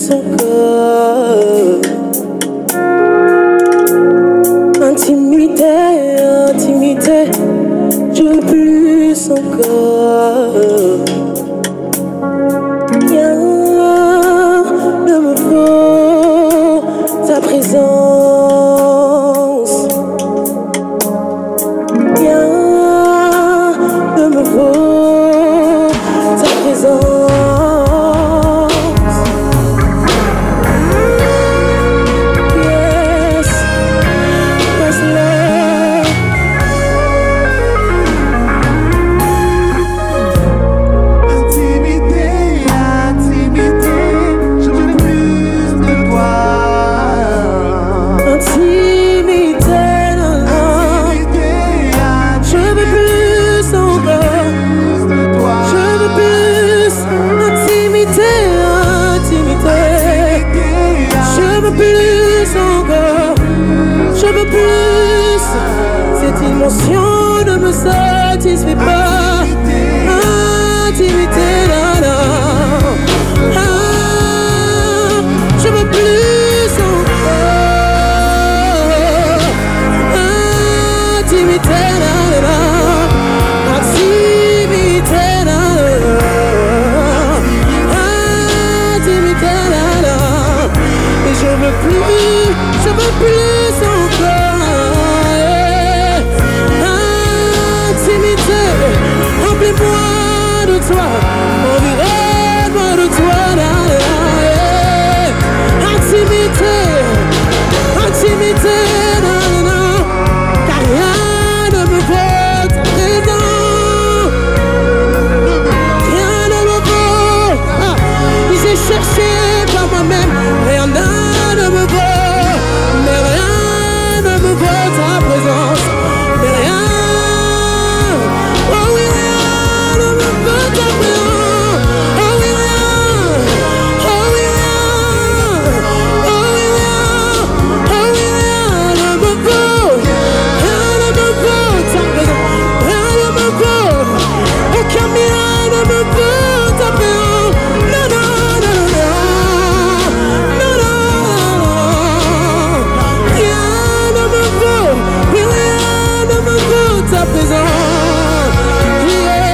son corps. Intimité, intimité, je veux plus son corps. Rien ne me vaut ta présence. Rien ne me vaut ta présence. Yes, yes, Lord. Intimité, intimité, je veux plus de toi. Intimité, non, non. Je veux plus encore. Je veux plus. Intimité, intimité. Je veux plus encore. Je veux plus. Cette émotion ne me satisfait pas. Intimité, non, non. Je veux plus encore. Intimité, non, non. Intimité, non, non. Intimité, non, non. Et je veux plus encore. Intimité, remplis-moi de toi, environne-moi de toi. Intimité, intimité, non, non, non. Car rien ne me vaut ta présence. Rien ne me vaut. J'ai cherché par moi-même, rien ne me vaut. Mais rien ne me vaut ta présence. Mais rien, oh oui, rien ne me vaut ta présence. Oh oui, rien, oh oui, rien, oh oui, rien, oh oui, rien ne me vaut. Rien ne me vaut ta présence. Rien ne me vaut. Aucun bien ne me vaut ta présence. Non, non, non, non, non, non, non. Rien ne me vaut. Oui, rien ne me vaut ta présence. Yeah,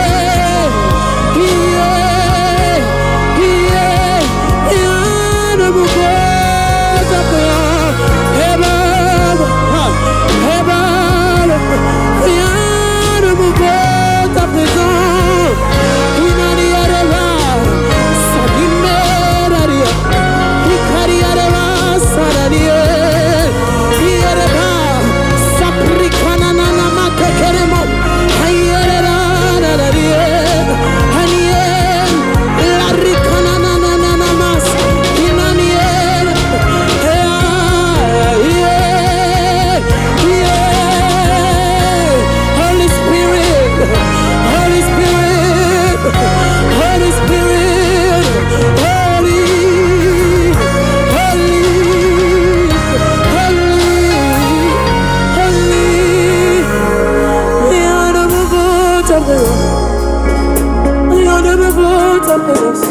yeah, yeah. Rien ne me vaut ta présence. Eh ben, rien ne me vaut ta présence. Inani areva, salimeraria. Ikari areva, sararie. Iereva, saprikana na makekeremo. Ayerera nararie. Anien, larikana na mas. Inanien, yeah, yeah. Holy Spirit, Holy Spirit, Holy Spirit, Holy, Holy, Holy, Holy. Rien ne me vaut ta présence. Rien ne me vaut ta présence.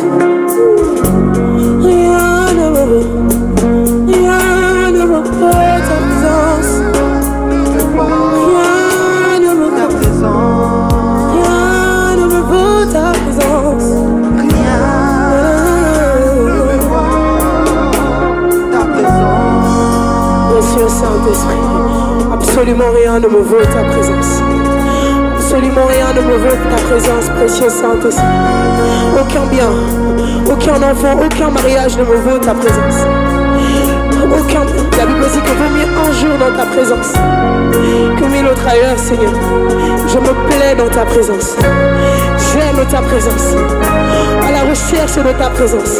Rien ne me vaut. Rien ne me vaut ta présence. Rien ne me Ta vaut. présence, Rien ne me vaut ta présence. rien ne me vaut ta présence. Monsieur Saint-Esprit, absolument rien ne me vaut ta présence. Absolument rien ne me vaut ta présence, précieux Saint-Esprit. Aucun bien, aucun enfant, aucun mariage ne me vaut ta présence. Aucun. La Bible dit que vaut mieux un jour dans ta présence que 1000 autres ailleurs, Seigneur. Je me plais dans ta présence. J'aime ta présence. À la recherche de ta présence.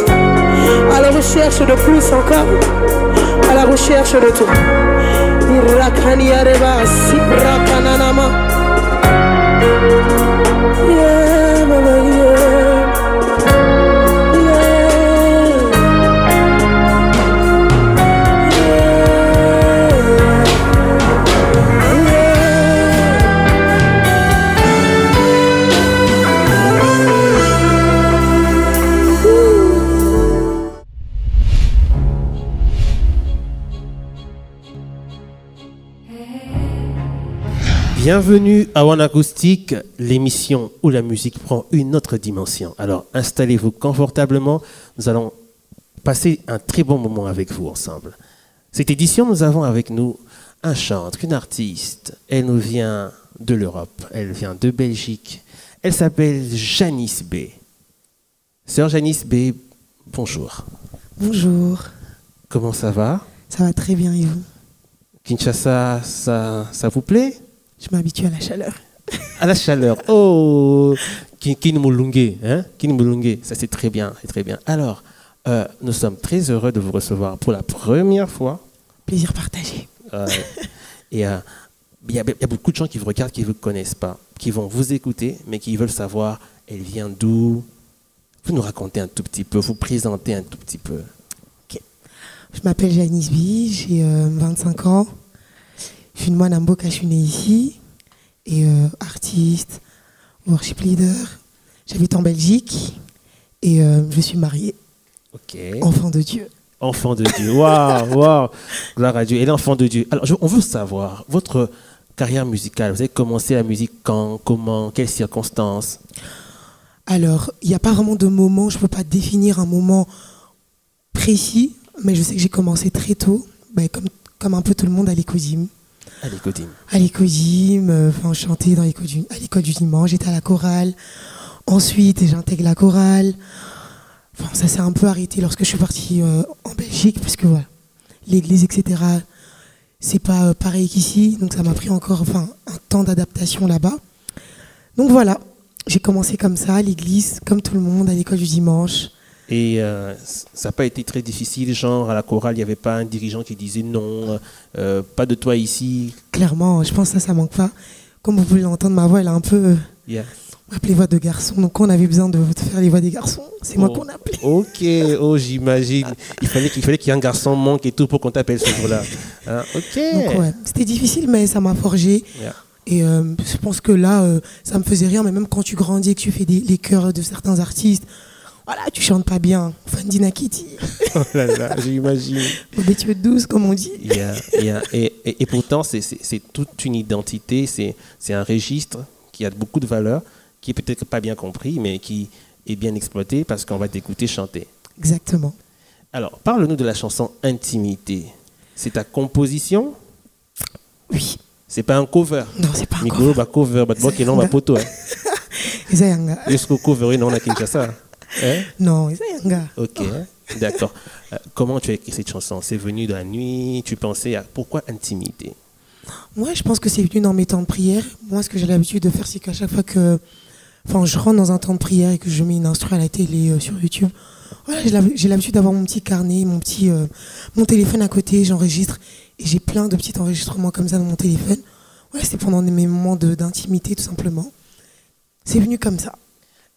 À la recherche de plus encore. À la recherche de toi. Irakaniareva, Sibrakananama. Yeah, mama, yeah. Bienvenue à One Acoustique, l'émission où la musique prend une autre dimension. Alors installez-vous confortablement, nous allons passer un très bon moment avec vous ensemble. Cette édition, nous avons avec nous un chanteur, une artiste. Elle nous vient de l'Europe, elle vient de Belgique. Elle s'appelle Janice B. Sœur Janice B, bonjour. Bonjour. Comment ça va? Ça va très bien et vous? Kinshasa, ça vous plaît? Je m'habitue à la chaleur. À la chaleur. Oh, Kinmulunge, hein? Kinmulunge, ça c'est très bien, c'est très bien. Alors, nous sommes très heureux de vous recevoir pour la première fois. Plaisir partagé. Et il y a beaucoup de gens qui vous regardent, qui ne vous connaissent pas, qui vont vous écouter, mais qui veulent savoir, elle vient d'où? Vous nous racontez un tout petit peu, vous présentez un tout petit peu. Okay. Je m'appelle Janice B, j'ai 25 ans. Je suis une moine à Mboka, je suis née ici. Et artiste, worship leader. J'habite en Belgique et je suis mariée. Ok. Enfant de Dieu. Enfant de Dieu, waouh, waouh, gloire à Dieu. Elle est enfant de Dieu. Alors, on veut savoir, votre carrière musicale, vous avez commencé la musique quand, comment, quelles circonstances? Alors, il n'y a pas vraiment de moment, je ne peux pas définir un moment précis, mais je sais que j'ai commencé très tôt, comme un peu tout le monde à l'Écodim. À l'Écodim. À l'Écodim, je chantais à l'école du dimanche, j'étais à la chorale. Ensuite, j'intègre la chorale. Enfin, ça s'est un peu arrêté lorsque je suis partie en Belgique, parce que voilà, l'église, etc., c'est pas pareil qu'ici, donc ça m'a pris encore un temps d'adaptation là-bas. Donc voilà, j'ai commencé comme ça, à l'église, comme tout le monde, à l'école du dimanche. Et ça n'a pas été très difficile, genre à la chorale, il n'y avait pas un dirigeant qui disait non, pas de toi ici? Clairement, je pense que ça manque pas. Comme vous pouvez l'entendre, ma voix, elle est un peu... On appelait voix de garçon, donc quand on avait besoin de faire les voix des garçons, c'est moi qu'on appelait. Ok, oh j'imagine. Il fallait qu'il y ait un garçon manque et tout pour qu'on t'appelle ce jour-là. Hein, ok. Donc ouais, c'était difficile, mais ça m'a forgé. Yeah. Et je pense que là, ça me faisait rire, mais même quand tu grandis et que tu fais les chœurs de certains artistes, voilà, tu chantes pas bien. Fandina Kitty. Oh là là, j'imagine. Des douce, comme on dit. Et pourtant, c'est toute une identité, c'est un registre qui a beaucoup de valeur, qui est peut-être pas bien compris, mais qui est bien exploité parce qu'on va t'écouter chanter. Exactement. Alors, parle-nous de la chanson Intimité. C'est ta composition? Oui. C'est pas un cover? Non, c'est pas un cover. Bah cover, bah qui non, bah poto. Est-ce que cover non, on a Kinshasa? Non, c'est yanga. Ok, d'accord. Comment tu as écrit cette chanson? C'est venu de la nuit? Tu pensais à pourquoi Intimité? Moi, je pense que c'est venu dans mes temps de prière. Moi, ce que j'ai l'habitude de faire, c'est qu'à chaque fois que je rentre dans un temps de prière et que je mets une instru à la télé sur YouTube, voilà, j'ai l'habitude d'avoir mon petit carnet, mon téléphone à côté, j'enregistre. Et j'ai plein de petits enregistrements comme ça dans mon téléphone. Voilà, c'est pendant mes moments d'intimité, tout simplement. C'est venu comme ça.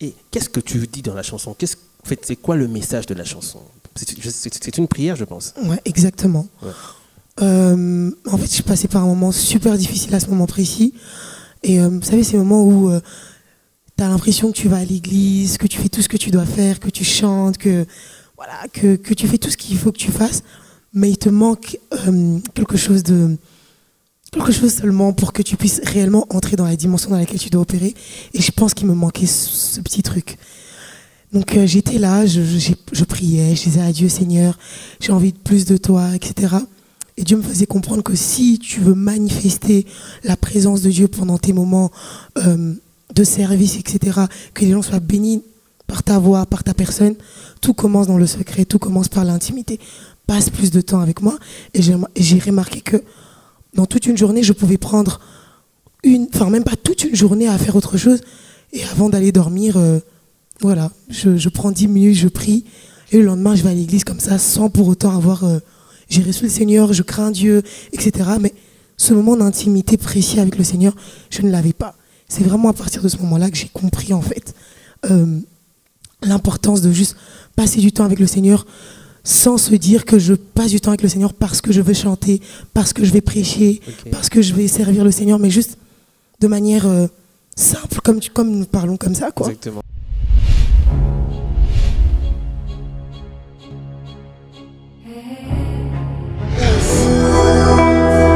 Et qu'est-ce que tu dis dans la chanson? En fait, c'est quoi le message de la chanson? C'est une prière, je pense. Ouais, exactement. Ouais. En fait, je passais par un moment super difficile à ce moment précis. Et vous savez, ces moments où tu as l'impression que tu vas à l'église, que tu fais tout ce que tu dois faire, que tu chantes, que tu fais tout ce qu'il faut que tu fasses, mais il te manque quelque chose seulement pour que tu puisses réellement entrer dans la dimension dans laquelle tu dois opérer. Et je pense qu'il me manquait ce petit truc. Donc j'étais là, je priais, je disais à Dieu, Seigneur, j'ai envie de plus de toi, etc. Et Dieu me faisait comprendre que si tu veux manifester la présence de Dieu pendant tes moments de service, etc., que les gens soient bénis par ta voix, par ta personne, tout commence dans le secret, tout commence par l'intimité. Passe plus de temps avec moi. Et j'ai remarqué que dans toute une journée, je pouvais prendre même pas toute une journée à faire autre chose. Et avant d'aller dormir, voilà, je prends 10 minutes, je prie. Et le lendemain, je vais à l'église comme ça, sans pour autant avoir... j'ai reçu le Seigneur, je crains Dieu, etc. Mais ce moment d'intimité précis avec le Seigneur, je ne l'avais pas. C'est vraiment à partir de ce moment-là que j'ai compris, en fait, l'importance de juste passer du temps avec le Seigneur sans se dire que je passe du temps avec le Seigneur parce que je veux chanter, parce que je vais prêcher, parce que je vais servir le Seigneur, mais juste de manière simple, comme nous parlons comme ça, quoi. Exactement.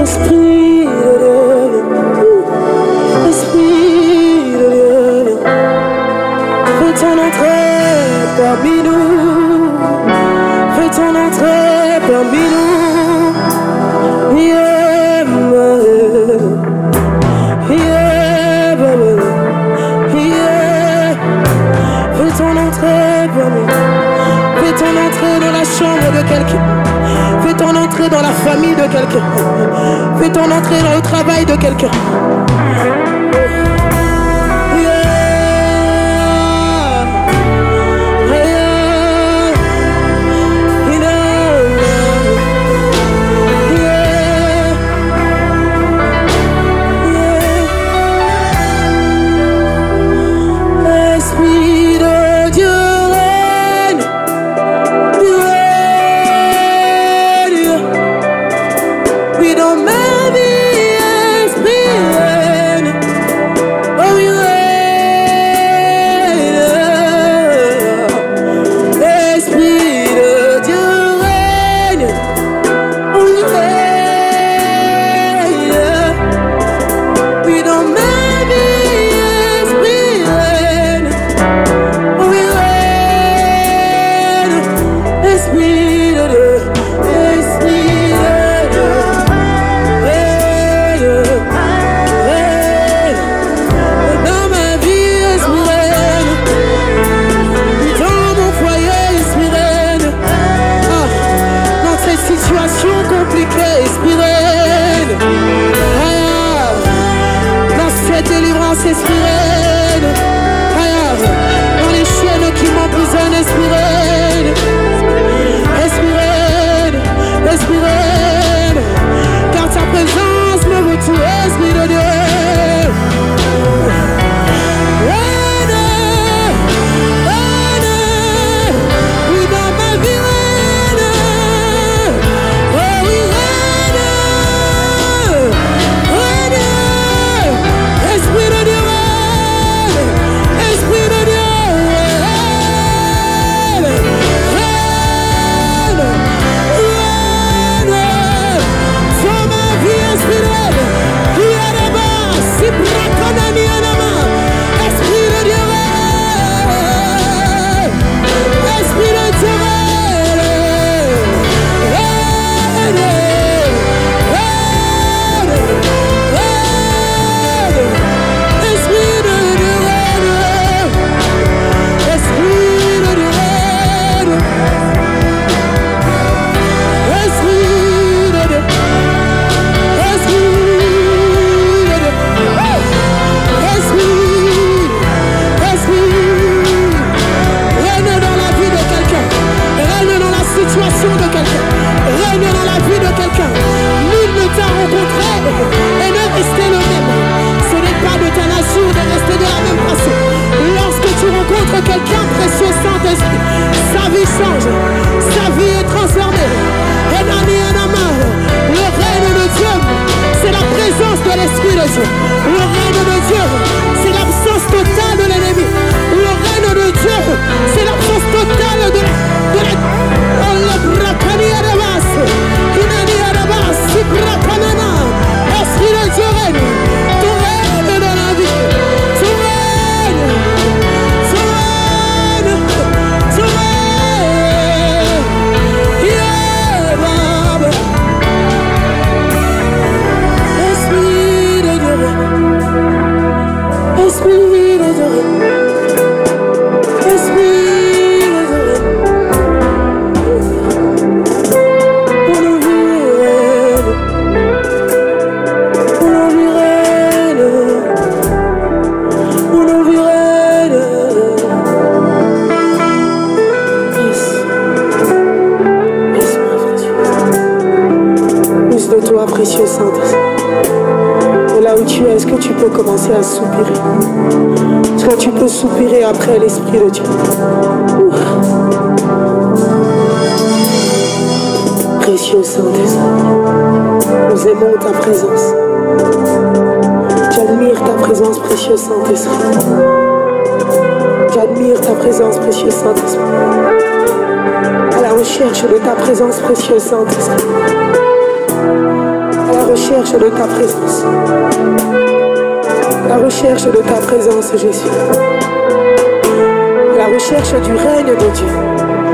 Esprit de Dieu. Fais ton entrée parmi nous. Yeah, yeah, yeah. Fais ton entrée parmi nous. Fais ton entrée dans la chambre de quelqu'un. Fais ton entrée dans la famille de quelqu'un. Fais ton entrée dans le travail de quelqu'un. Précieux Saint-Esprit. Et là où tu es, est-ce que tu peux commencer à soupirer? Est-ce que tu peux soupirer après l'Esprit de Dieu? Ouf. Précieux Saint-Esprit, nous aimons ta présence. J'admire ta présence, précieux Saint-Esprit. J'admire ta présence, précieux Saint-Esprit. À la recherche de ta présence, précieux Saint-Esprit. À la recherche de ta présence. À la recherche de ta présence, Jésus. À la recherche du règne de Dieu.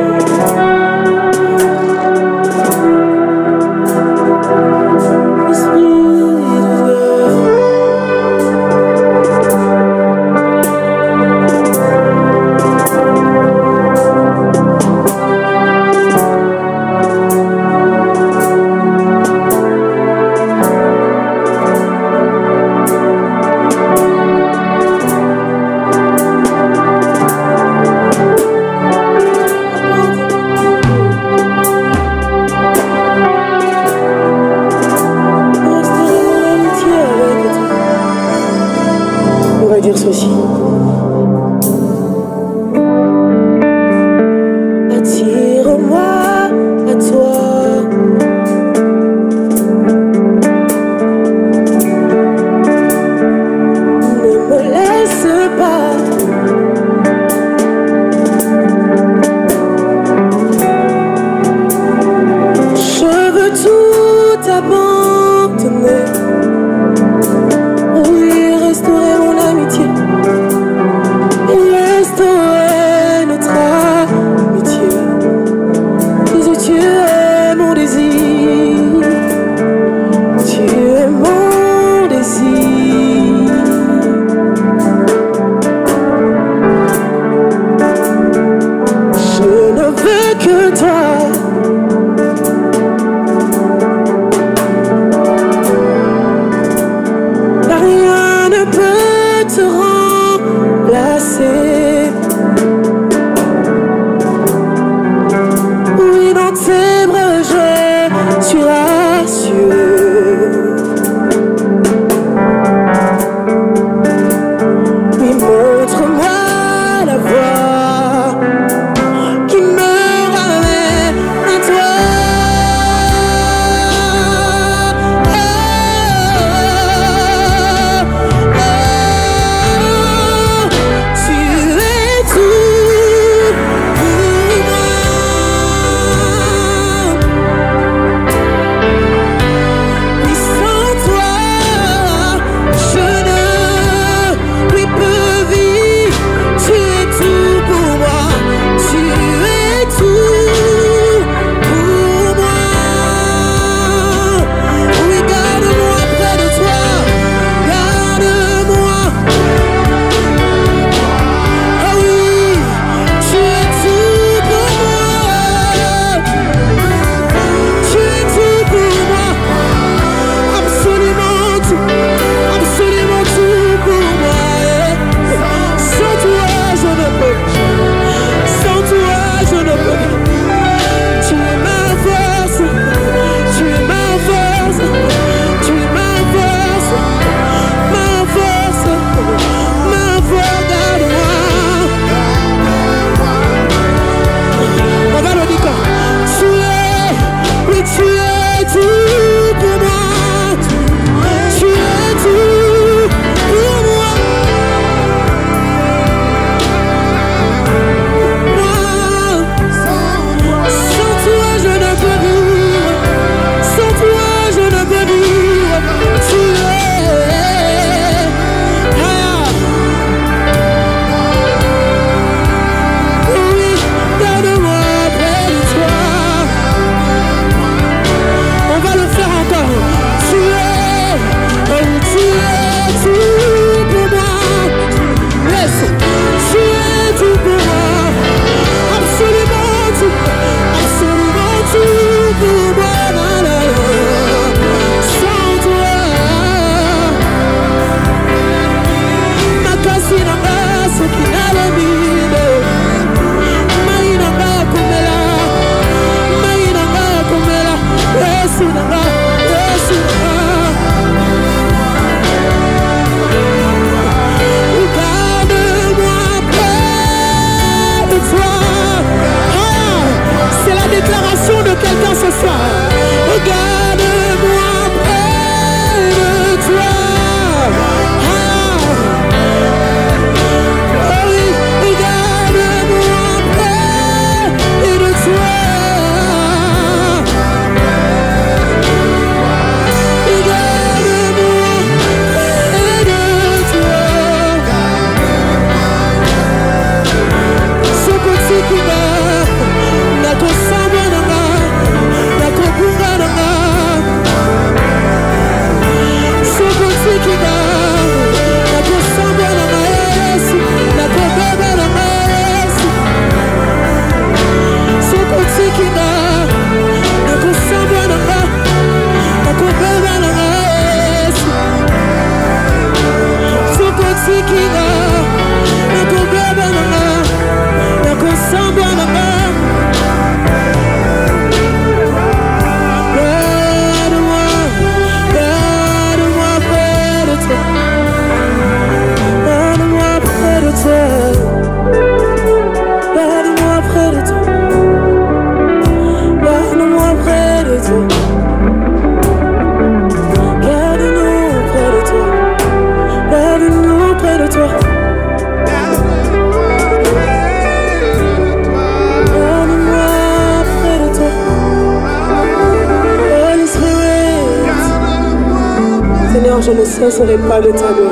je ne cesserai pas de t'adorer.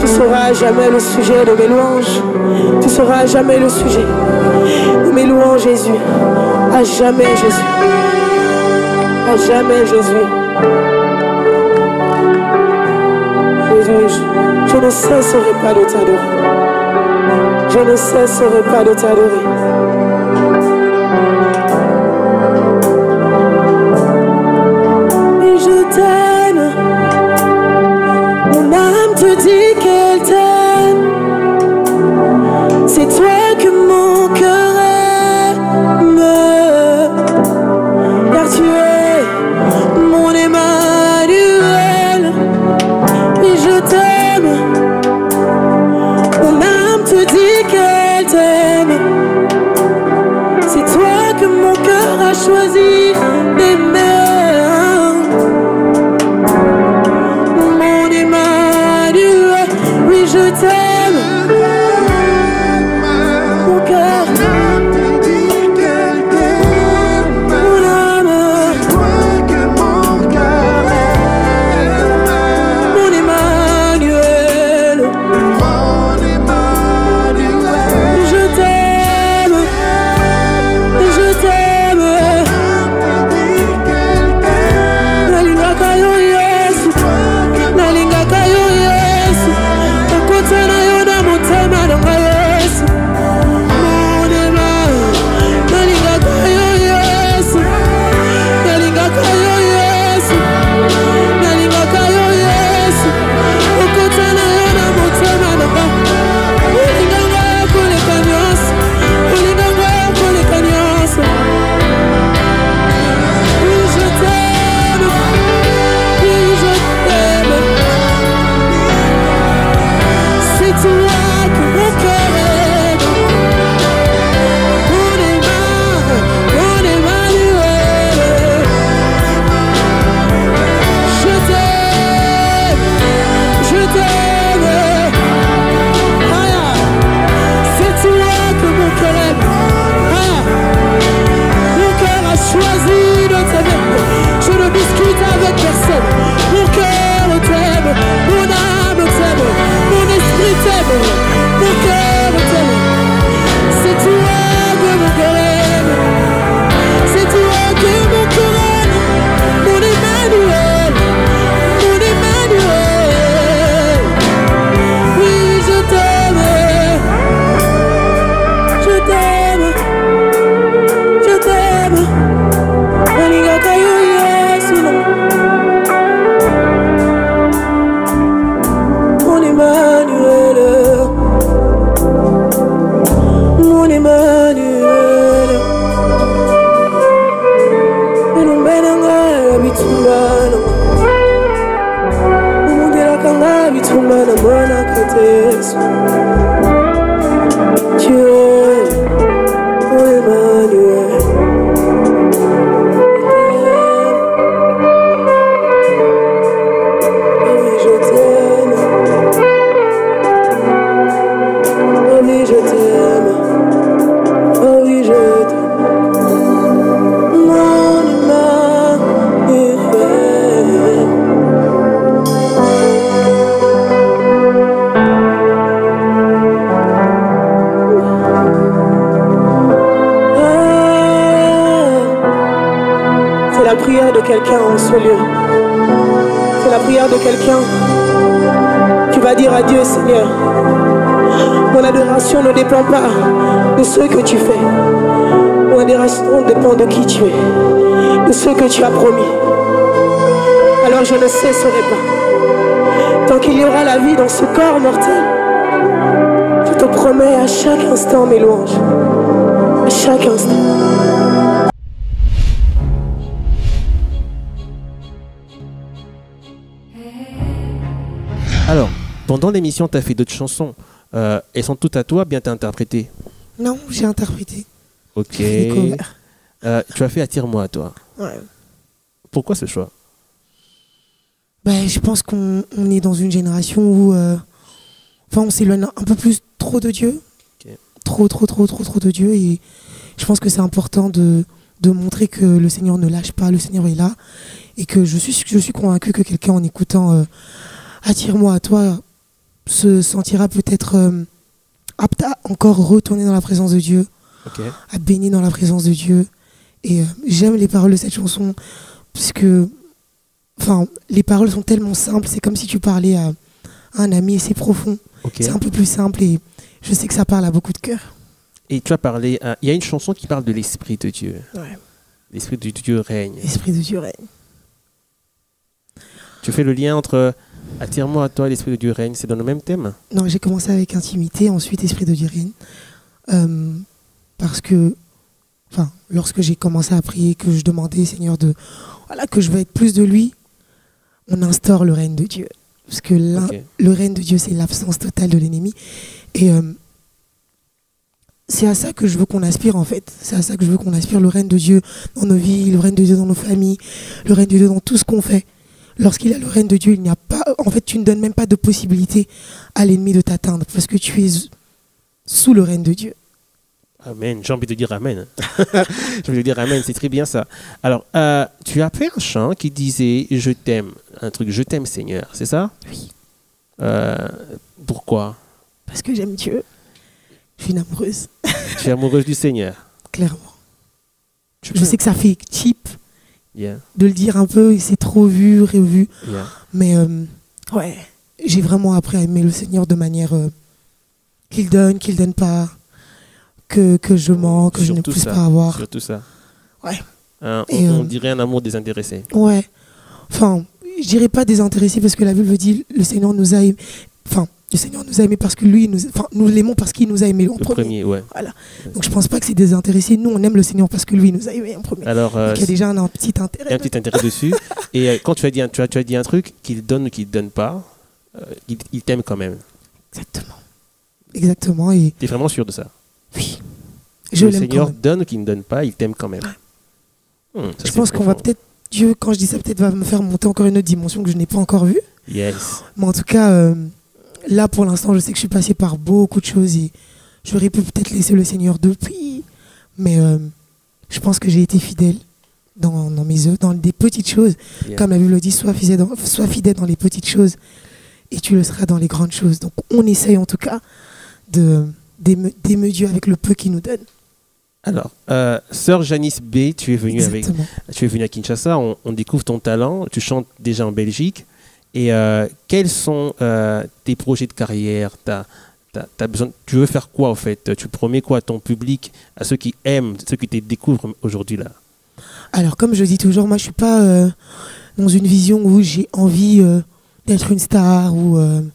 Tu seras à jamais le sujet de mes louanges. Tu seras à jamais le sujet de mes louanges, Jésus. À jamais, Jésus. À jamais, Jésus. Jésus, je ne cesserai pas de t'adorer. Je ne cesserai pas de t'adorer. Et je t'aime. Mon âme te dit qu'elle t'aime. C'est toi que mon cœur aime. Car tu es mon Emmanuel. Et je t'aime. Mon âme te dit qu'elle t'aime. C'est toi que mon cœur a choisi d'aimer. Mon Emmanuel, oui je t'aime. Mon cœur, mon âme, mon Emmanuel. Je t'aime, je t'aime. Nalingaka yo Yesu, nalingaka yo Yesu. Nakotana yo na motema nanga Yesu. Mon Emmanuel, nalingaka yo Yesu, nalingaka yo Yesu, nalingaka yo Yesu. Nakotana yo na motema nanga. Ulinganga koleka nyonso, ulinganga koleka nyonso. Oui, je t'aime. Oui, je t'aime. C'est toi que mon cœur aime. Mon Emmanuel. Je t'aime. Je t'aime. Ah, c'est toi que mon cœur aime. Ah, mon cœur a choisi de t'aimer. Je ne discute avec personne. Mon cœur t'aime. Mon âme t'aime. Mon esprit t'aime. Mon cœur t'aime. C'est toi que mon cœur aime. C'est toi que mon cœur aime. Mon Emmanuel. Mon Emmanuel. Oui, je t'aime. Je t'aime. Je t'aime. Nalingaka yo Yesu. Mon Emmanuel. Mon Emmanuel. Enumbelanga bitumbana. Umungelakanga bitumbana mwana kate Yesu. Tu es mon Emmanuel. Oh oui, je t'aime. Oh oui, je t'aime. Oh oui, je t'aime. Mon Emmanuel. C'est la prière de quelqu'un en ce lieu. C'est la prière de quelqu'un qui va dire à Dieu, Seigneur, mon adoration ne dépend pas de ce que tu fais. Mon adoration dépend de qui tu es, de ce que tu as promis. Alors je ne cesserai pas. Tant qu'il y aura la vie dans ce corps mortel, je te promets à chaque instant mes louanges. À chaque instant. Alors, pendant l'émission, tu as fait d'autres chansons. Elles sont toutes à toi, bien t'as interprété. Non, j'ai interprété. Ok. J'ai fait des covers. Tu as fait Attire-moi à toi. Ouais. Pourquoi ce choix? Je pense qu'on est dans une génération où on s'éloigne un peu plus trop de Dieu. Ok. Trop de Dieu. Et je pense que c'est important de de montrer que le Seigneur ne lâche pas, le Seigneur est là, et que je suis convaincue que quelqu'un en écoutant Attire-moi à toi se sentira peut-être apte à encore retourner dans la présence de Dieu, Ok. à baigner dans la présence de Dieu. Et j'aime les paroles de cette chanson, puisque les paroles sont tellement simples, c'est comme si tu parlais à un ami, et c'est profond. Ok. C'est un peu plus simple et je sais que ça parle à beaucoup de cœurs. Et tu as parlé, il y a une chanson qui parle de l'Esprit de Dieu. Ouais. L'Esprit de Dieu règne. L'Esprit de Dieu règne. Tu fais le lien entre Attire-moi à toi, l'Esprit de Dieu règne, c'est dans le même thème? Non, j'ai commencé avec intimité, ensuite Esprit de Dieu règne. Parce que, lorsque j'ai commencé à prier, que je demandais, Seigneur, que je veux être plus de lui, on instaure le règne de Dieu. Parce que le règne de Dieu, c'est l'absence totale de l'ennemi. Et c'est à ça que je veux qu'on aspire, en fait. C'est à ça que je veux qu'on aspire, le règne de Dieu dans nos vies, le règne de Dieu dans nos familles, le règne de Dieu dans tout ce qu'on fait. Lorsqu'il y a le règne de Dieu, il n'y a pas... En fait, tu ne donnes même pas de possibilité à l'ennemi de t'atteindre, parce que tu es sous le règne de Dieu. Amen. J'ai envie de dire Amen. J'ai envie de dire Amen, c'est très bien ça. Alors, tu as fait un chant qui disait « Je t'aime », un truc « Je t'aime Seigneur », c'est ça? Oui. Pourquoi? Parce que j'aime Dieu. Je suis une amoureuse. Tu es amoureuse du Seigneur? Clairement. Je sais que ça fait cheap Yeah. de le dire un peu, et c'est trop vu, revu. Yeah. Mais ouais, j'ai vraiment appris à aimer le Seigneur de manière qu'il donne pas, que je mens, que je ne Surtout puisse ça, pas avoir. Surtout ça. Ouais. On dirait un amour désintéressé. Ouais. Je dirais pas désintéressé, parce que la Bible dit le Seigneur nous a aimés. Le Seigneur nous a aimés parce que nous l'aimons parce qu'il nous a aimés en premier. Ouais. Voilà. Donc je pense pas que c'est désintéressé. Nous, on aime le Seigneur parce que lui nous a aimés en premier. Alors, donc il y a déjà un petit intérêt. Il y a un petit intérêt dessus. Et quand tu as dit un truc, qu'il donne ou qu'il ne donne pas, il t'aime quand même. Exactement. Et Tu es vraiment sûr de ça? oui. Je le l'aime Seigneur quand même. donne ou qu'il ne donne pas, il t'aime quand même. Ça, Je c'est pense qu'on va profond. peut-être... Dieu, quand je dis ça, peut-être va me faire monter encore une autre dimension que je n'ai pas encore vue. Yes. Mais en tout cas, là, pour l'instant, je sais que je suis passé par beaucoup de choses et j'aurais pu peut-être laisser le Seigneur depuis. Mais je pense que j'ai été fidèle dans mes œuvres, dans des petites choses. Yeah. Comme la Bible le dit, sois fidèle dans les petites choses et tu le seras dans les grandes choses. Donc, on essaye en tout cas d'aimer Dieu avec le peu qu'il nous donne. Alors, sœur Janice B, tu es venue à Kinshasa, on découvre ton talent, tu chantes déjà en Belgique. Et quels sont tes projets de carrière? Tu veux faire quoi en fait? Tu promets quoi à ton public, à ceux qui aiment, ceux qui te découvrent aujourd'hui là? Alors, comme je dis toujours, moi je ne suis pas dans une vision où j'ai envie d'être une star ou même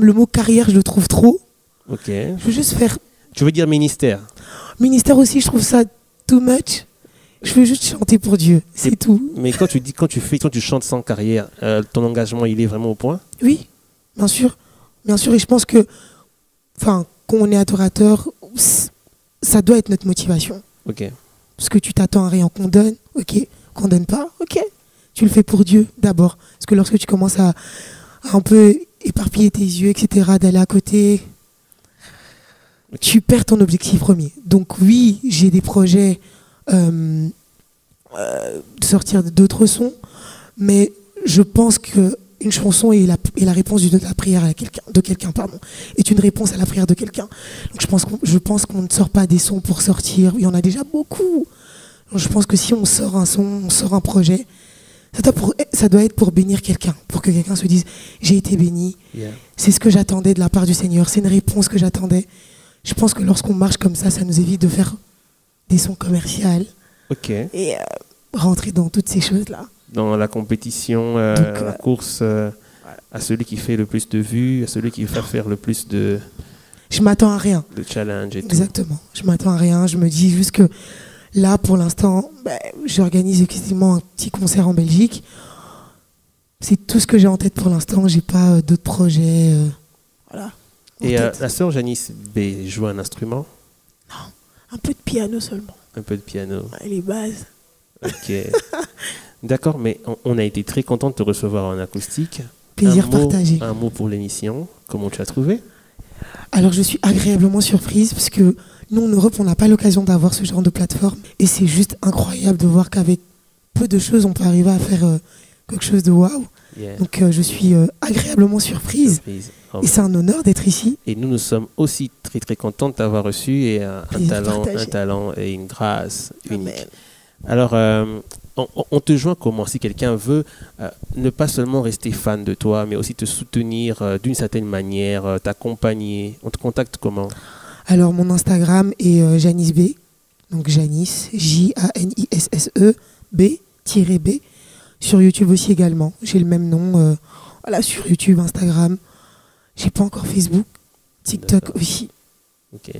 le mot carrière, je le trouve trop. Ok. Je veux juste faire... Tu veux dire ministère? Ministère aussi, je trouve ça too much. Je veux juste chanter pour Dieu, c'est tout. Mais quand tu chantes sans carrière, ton engagement, il est vraiment au point? Oui, bien sûr. Bien sûr, et je pense que quand on est adorateur, ça doit être notre motivation. Ok. Parce que tu t'attends à rien qu'on donne, ok. Qu'on donne pas, ok. Tu le fais pour Dieu d'abord. Parce que lorsque tu commences à un peu éparpiller tes yeux, etc., d'aller à côté, tu perds ton objectif premier. Donc oui, j'ai des projets de sortir d'autres sons, mais je pense qu'une chanson est la réponse de la prière de quelqu'un, est une réponse à la prière de quelqu'un. Donc je pense qu'on ne sort pas des sons pour sortir, il y en a déjà beaucoup. Donc je pense que si on sort un son, on sort un projet, ça doit être pour bénir quelqu'un, pour que quelqu'un se dise j'ai été béni, Yeah. c'est ce que j'attendais de la part du Seigneur, c'est une réponse que j'attendais. Je pense que lorsqu'on marche comme ça nous évite de faire des sons commerciaux. Ok. Et rentrer dans toutes ces choses-là. Dans la compétition, la course, à celui qui fait le plus de vues, à celui qui va faire le plus de... Je m'attends à rien. Le challenge et tout. Exactement. Je m'attends à rien. Je me dis juste que là, pour l'instant, j'organise effectivement un petit concert en Belgique. C'est tout ce que j'ai en tête pour l'instant. J'ai pas d'autres projets. Voilà. Et la sœur Janice B joue un instrument? Non, un peu de piano seulement. Un peu de piano. Ouais, les bases. Ok. D'accord, mais on a été très content de te recevoir en acoustique. Plaisir partagé. Un mot pour l'émission. Comment tu as trouvé? Alors, je suis agréablement surprise parce que Nous, en Europe, on n'a pas l'occasion d'avoir ce genre de plateforme. Et c'est juste incroyable de voir qu'avec peu de choses, on peut arriver à faire quelque chose de waouh. Yeah. Donc, je suis agréablement surprise. Surprise. Oh. Et c'est un honneur d'être ici. Et nous sommes aussi très très contents de t'avoir reçu et un Plaisir partagé. talent et une grâce unique. Amen. Alors, on te joint comment si quelqu'un veut ne pas seulement rester fan de toi, mais aussi te soutenir d'une certaine manière, t'accompagner. On te contacte comment? Alors, mon Instagram est Janice B. Donc, Janice, Janisse, B-B. Sur YouTube aussi également. J'ai le même nom. Voilà, sur YouTube, Instagram. J'ai pas encore Facebook. TikTok D'accord. aussi. Ok.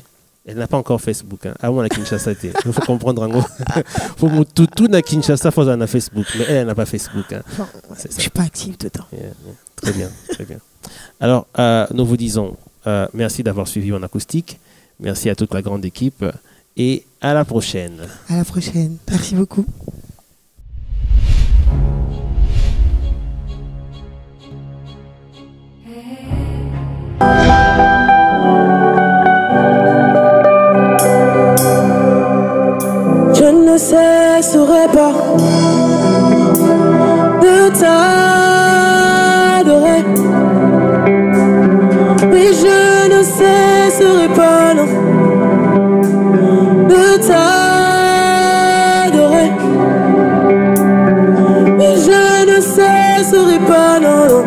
Elle n'a pas encore Facebook. Hein. Ah ouais, la Kinshasa, il faut comprendre en gros. Faut tout na Kinshasa, faut en a Facebook. Mais elle n'a pas Facebook. Hein. Enfin, C'est je ça. suis pas active dedans. Yeah, yeah. Très bien, très bien. Alors, nous vous disons merci d'avoir suivi En Acoustique. Merci à toute la grande équipe. Et à la prochaine. À la prochaine. Merci beaucoup. Je ne cesserai pas de t'adorer. Oui, je ne cesserai pas, non, de t'adorer. Oui, je ne cesserai pas, non, non,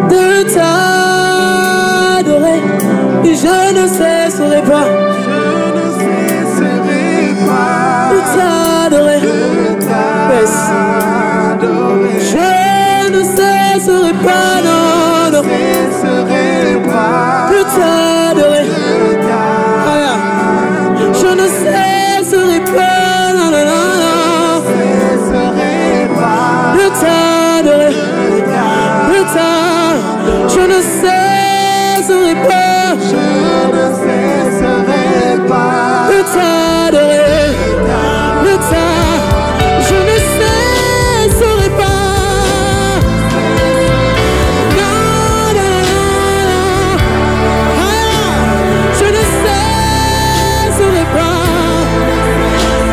de t'adorer. Oui, je ne cesserai pas. T'adorer, yes. Je ne cesserai pas, non, non, de t'adorer. Voilà. Je ne cesserai pas, non, non, non, non, de t'adorer, de t'adorer. Je ne cesserai pas, de t'adorer. Je ne cesserai pas. Non, non, non. Ah, je ne cesserai pas.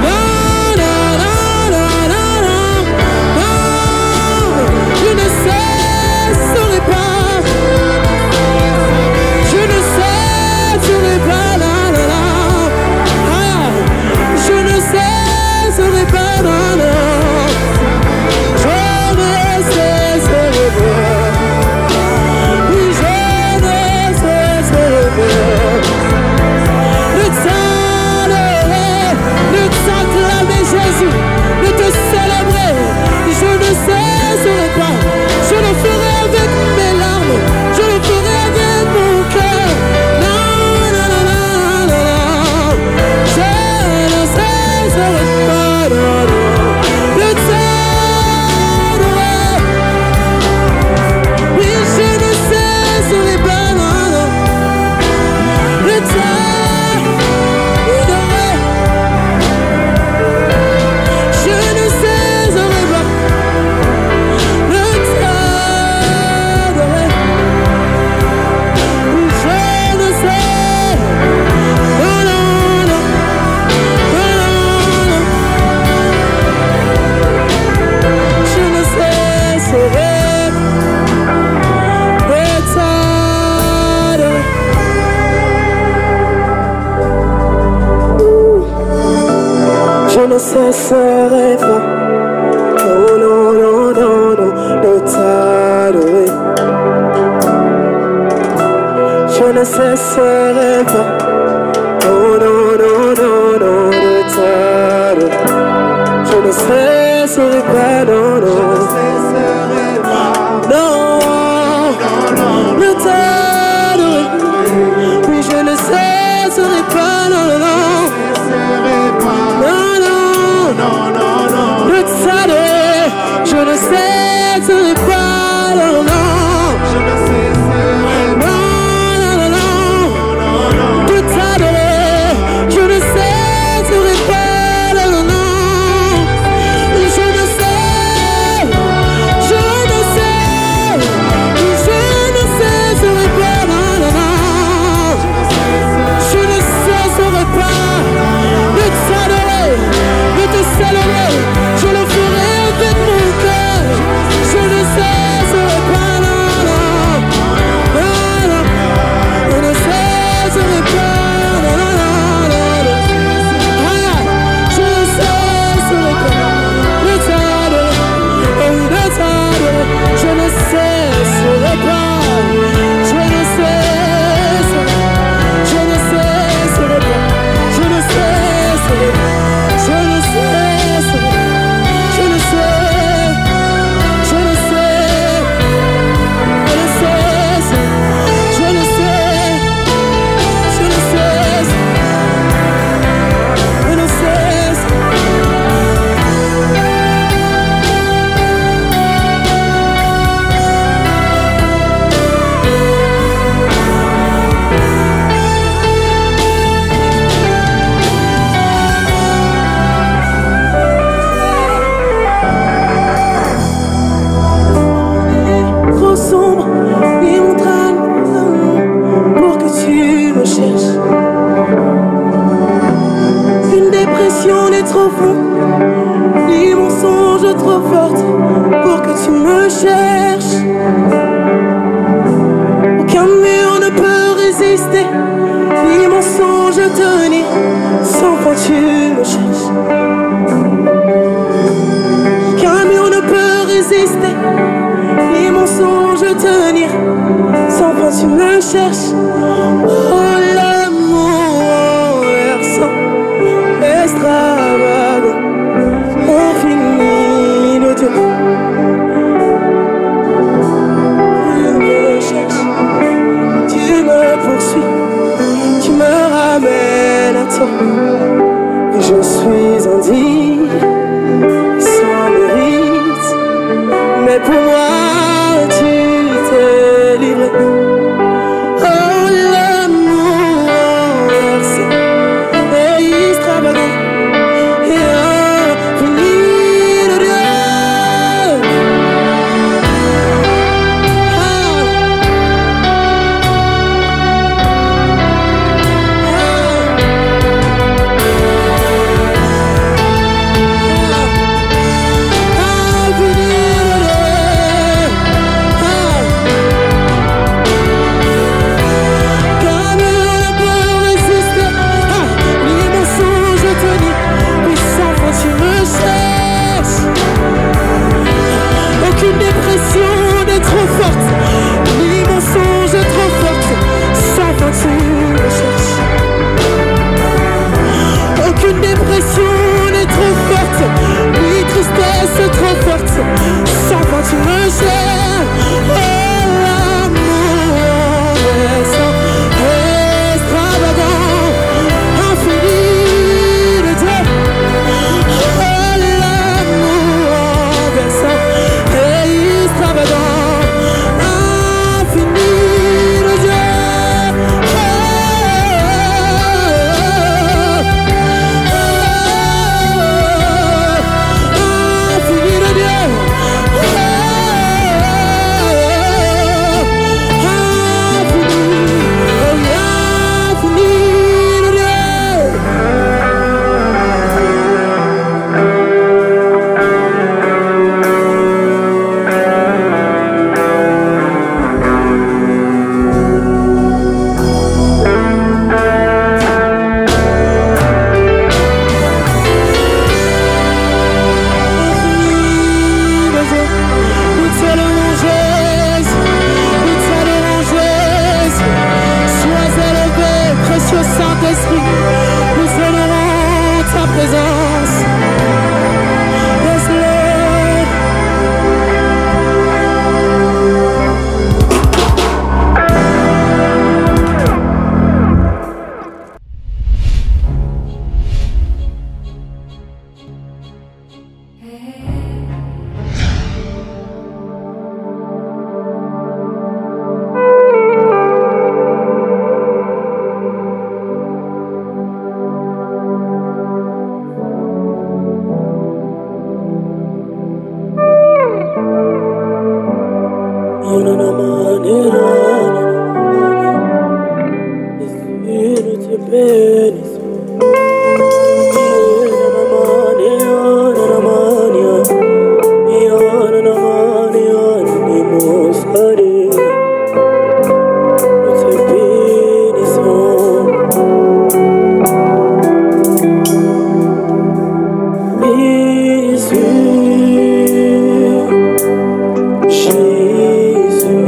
Non, non, non, non, non, non. Je ne cesserai pas. Je ne cesserai pas. Non, non, non. Ah, je ne cesserai pas, non, non. Je ne cesserai pas. Oui, je ne cesserai pas. De t'adorer, de t'acclamer Jésus, de te célébrer. Je ne cesserai pas. Je le ferai avec mes larmes. Je le ferai avec mon cœur. Non, non, non, non, non, non. Je ne cesserai pas, non, non, de t'adorer. Oui, je ne cesserai pas, non, non, de t'adorer. Je ne cesserai pas de t'adorer. Oui, je ne sais, non, non, non, non, non. Je ne cesserai de t'adorer. Je ne cesserai pas, non, non, non, non, non, de t'adorer. Je ne cesserai pas, non, non, non, non, non, de t'adorer. Je ne cesserai pas, non, non. Non, de t'adorer. Oui, je ne cesserai pas, non, non, non. Non, non, de t'adorer. Je ne cesserai pas, non, non. Non, non, non, non, de t'adorer. Je ne cesserai pas, non, non, non. Je ne cesserai trop fond, ni mensonge trop forte pour que tu me cherches. Aucun mur ne peut résister, ni mensonge tenir, sans foi tu me cherches. Aucun mur ne peut résister, ni mensonge tenir, sans foi tu me cherches. Oh l'amour versant, extravagant, infini de Dieu. Tu me cherches, tu me poursuis, tu me ramènes à toi. Et je suis indigne, sans mérite, mais pour moi tu t'es livré. Oh l'amour versé et extravagant et infini de Dieu. Aucune dépression n'est trop forte, ni mensonge trop forte, sans fin tu me cherches. Aucune dépression n'est trop forte, ni tristesse trop forte, sans fin tu me cherches. Oh l'amour versant, extravagant, infini de Dieu. Oh l'amour versant, extravagant, infini de Dieu. Infini de Dieu. Saint-Esprit, nous honorons ta présence. Yes, Lord. Jésus.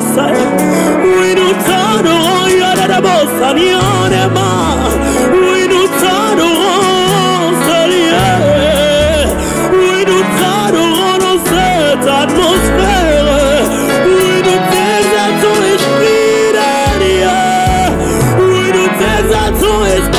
Oui, nous t'adorons, Yadadabosa, Nyanema. Oui, nous t'adorons, Seigneur. Oui, nous t'adorons dans cette atmosphère. Oui, nous t'exaltons, Esprit de Dieu. Oui, nous t'exaltons, Esprit